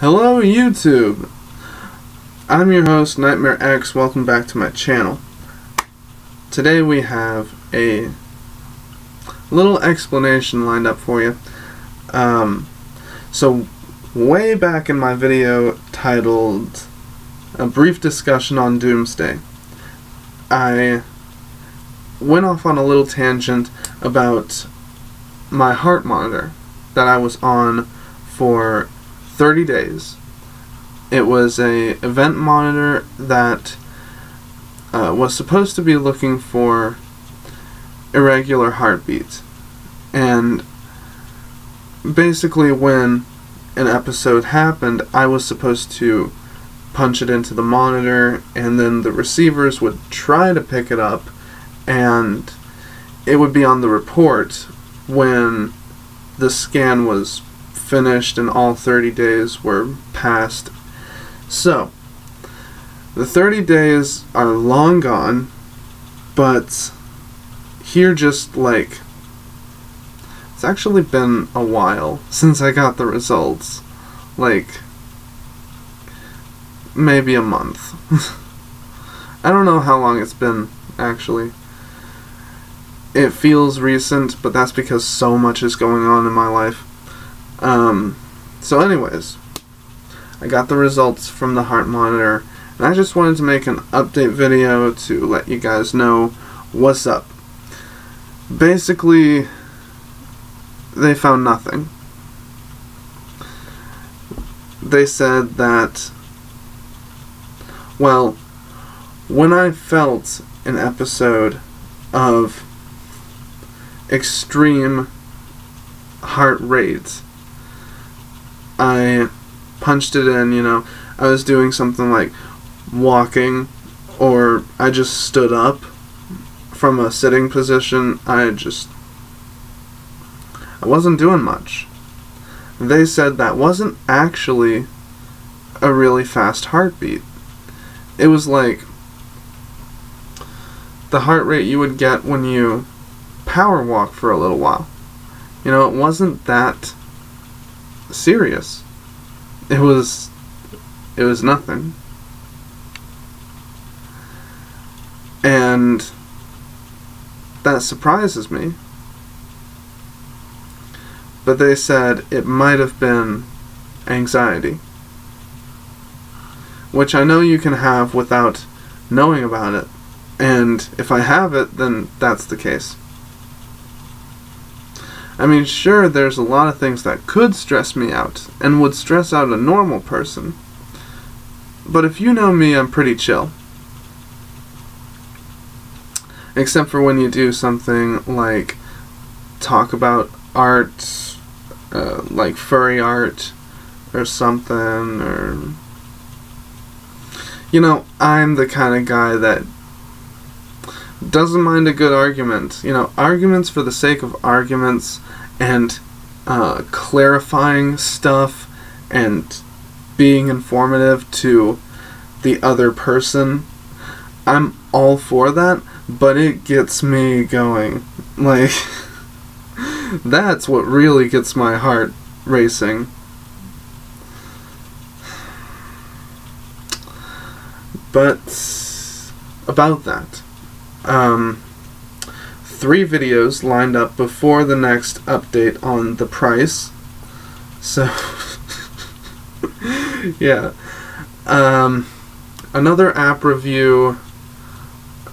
Hello YouTube! I'm your host, Nightmare X. Welcome back to my channel. Today we have a little explanation lined up for you. So way back in my video titled A Brief Discussion on Doomsday, I went off on a little tangent about my heart monitor that I was on for 30 days. It was a event monitor that was supposed to be looking for irregular heartbeats, and basically when an episode happened, I was supposed to punch it into the monitor, and then the receivers would try to pick it up, and it would be on the report when the scan was finished and all 30 days were passed. So the 30 days are long gone, but here just like it's actually been a while since I got the results, like maybe a month. I don't know how long it's been actually. It feels recent, but that's because so much is going on in my life. So anyways, I got the results from the heart monitor, and I just wanted to make an update video to let you guys know what's up. Basically, they found nothing. They said that, well, when I felt an episode of extreme heart rate, I punched it in, I was doing something like walking, or I just stood up from a sitting position. I wasn't doing much. They said that wasn't actually a really fast heartbeat. It was like the heart rate you would get when you power walk for a little while. It wasn't that serious. It was nothing. And that surprises me. But they said it might have been anxiety, which I know you can have without knowing about it. And if I have it, then that's the case. I mean, sure, there's a lot of things that could stress me out, and would stress out a normal person. But if you know me, I'm pretty chill. Except for when you do something like talk about art, like furry art, or something, or... I'm the kind of guy that doesn't mind a good argument. Arguments for the sake of arguments, and clarifying stuff, and being informative to the other person. I'm all for that, but it gets me going. Like, that's what really gets my heart racing. But about that, 3 videos lined up before the next update on the price. So yeah. Another app review.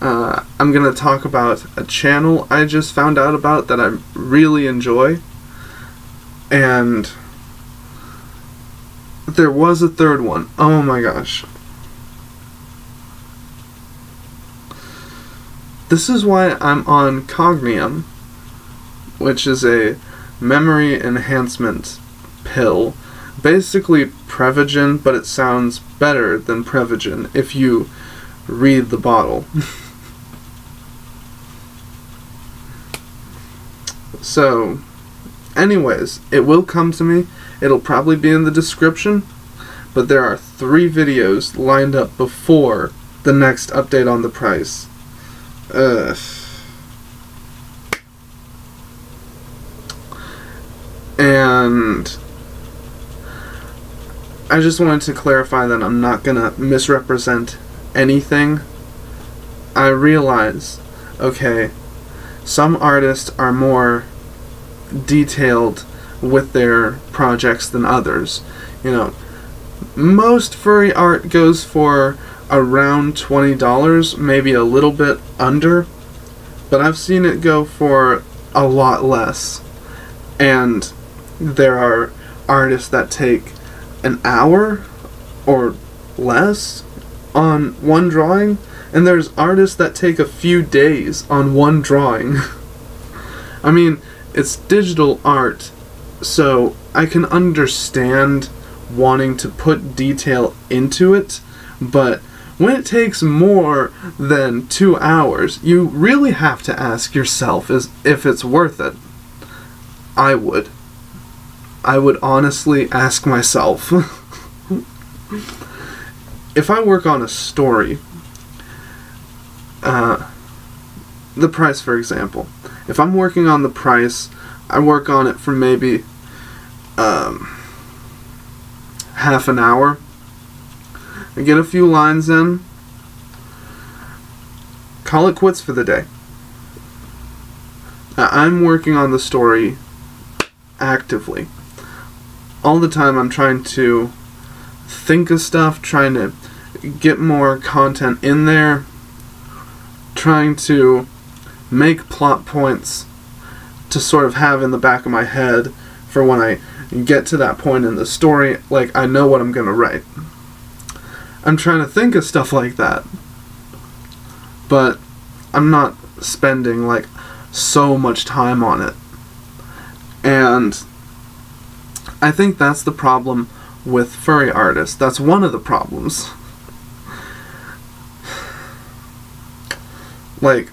I'm gonna talk about a channel I just found out about that I really enjoy. And there was a third one. Oh my gosh. This is why I'm on Cognium, which is a memory enhancement pill. Basically Prevagen, but it sounds better than Prevagen if you read the bottle. So, anyways, it will come to me. It'll probably be in the description, but there are 3 videos lined up before the next update on the price. And I just wanted to clarify that I'm not gonna misrepresent anything. I realize, okay, some artists are more detailed with their projects than others. You know, most furry art goes for around $20, maybe a little bit under, but I've seen it go for a lot less. And there are artists that take an hour or less on one drawing, and there's artists that take a few days on one drawing. I mean, it's digital art, so I can understand wanting to put detail into it, but when it takes more than 2 hours, you really have to ask yourself if it's worth it. I would honestly ask myself. If I work on a story, the price, for example, if I'm working on the price, I work on it for maybe half an hour. I get a few lines in, call it quits for the day. I'm working on the story actively. All the time I'm trying to think of stuff, trying to get more content in there, trying to make plot points to sort of have in the back of my head for when I get to that point in the story, like I know what I'm gonna write. I'm trying to think of stuff like that, but I'm not spending like so much time on it. And I think that's the problem with furry artists. That's one of the problems. Like,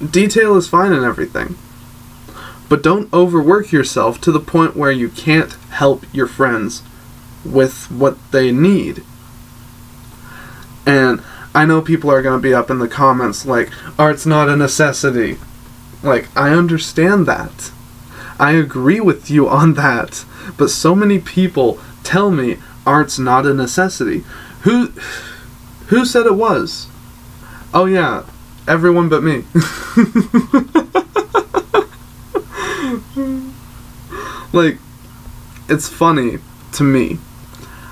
detail is fine and everything, but don't overwork yourself to the point where you can't help your friends with what they need. And I know people are going to be up in the comments like, art's not a necessity. Like, I understand that. I agree with you on that. But so many people tell me art's not a necessity. Who said it was? Oh yeah, everyone but me. Like, it's funny to me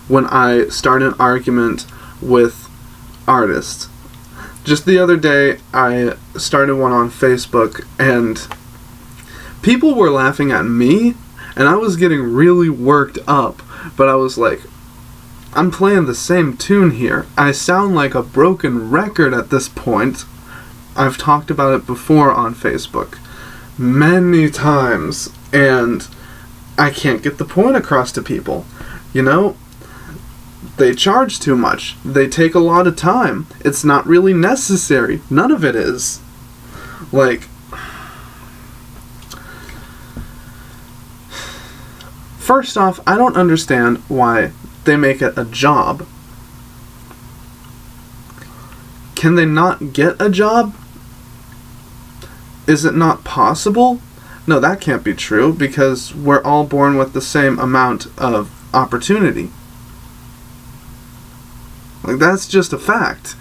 when I start an argument with artists. Just the other day, I started one on Facebook, and people were laughing at me, and I was getting really worked up, but I was like, I'm playing the same tune here. I sound like a broken record at this point. I've talked about it before on Facebook many times, and I can't get the point across to people. You know, they charge too much. They take a lot of time. It's not really necessary. None of it is. Like, first off, I don't understand why they make it a job. Can they not get a job? Is it not possible? No, that can't be true, because we're all born with the same amount of opportunity. Like, that's just a fact.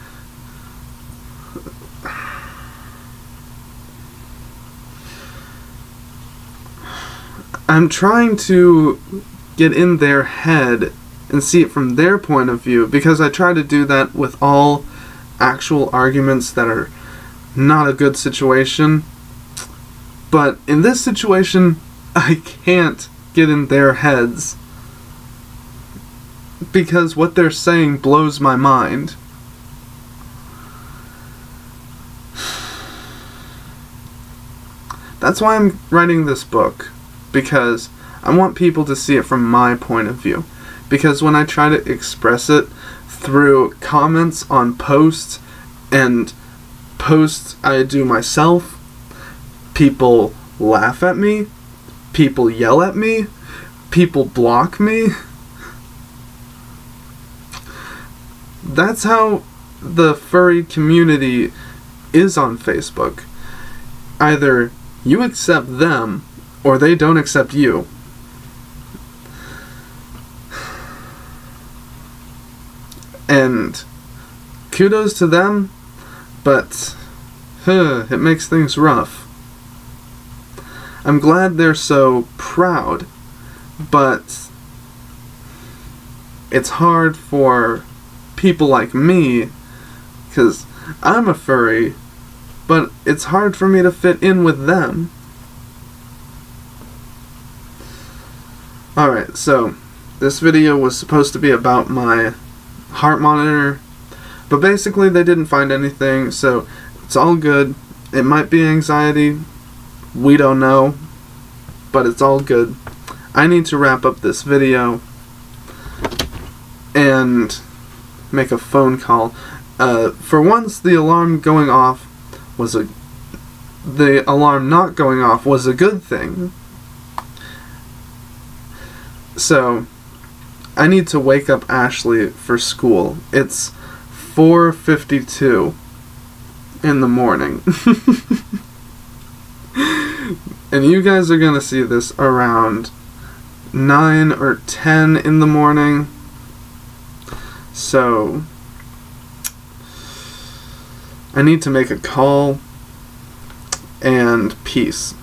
I'm trying to get in their head and see it from their point of view, because I try to do that with all actual arguments that are not a good situation. But in this situation, I can't get in their heads, because what they're saying blows my mind. That's why I'm writing this book, because I want people to see it from my point of view. Because when I try to express it through comments on posts and posts I do myself, people laugh at me, people yell at me, people block me. That's how the furry community is on Facebook. Either you accept them, or they don't accept you. kudos to them, but it makes things rough. I'm glad they're so proud, but it's hard for people like me, because I'm a furry, but it's hard for me to fit in with them. Alright, so this video was supposed to be about my heart monitor, but basically they didn't find anything, so it's all good. It might be anxiety, we don't know, but it's all good. I need to wrap up this video and make a phone call. For once, the alarm going off was the alarm not going off was a good thing. So, I need to wake up Ashley for school. It's 4:52 in the morning. And you guys are gonna see this around 9 or 10 in the morning. So, I need to make a call, and peace.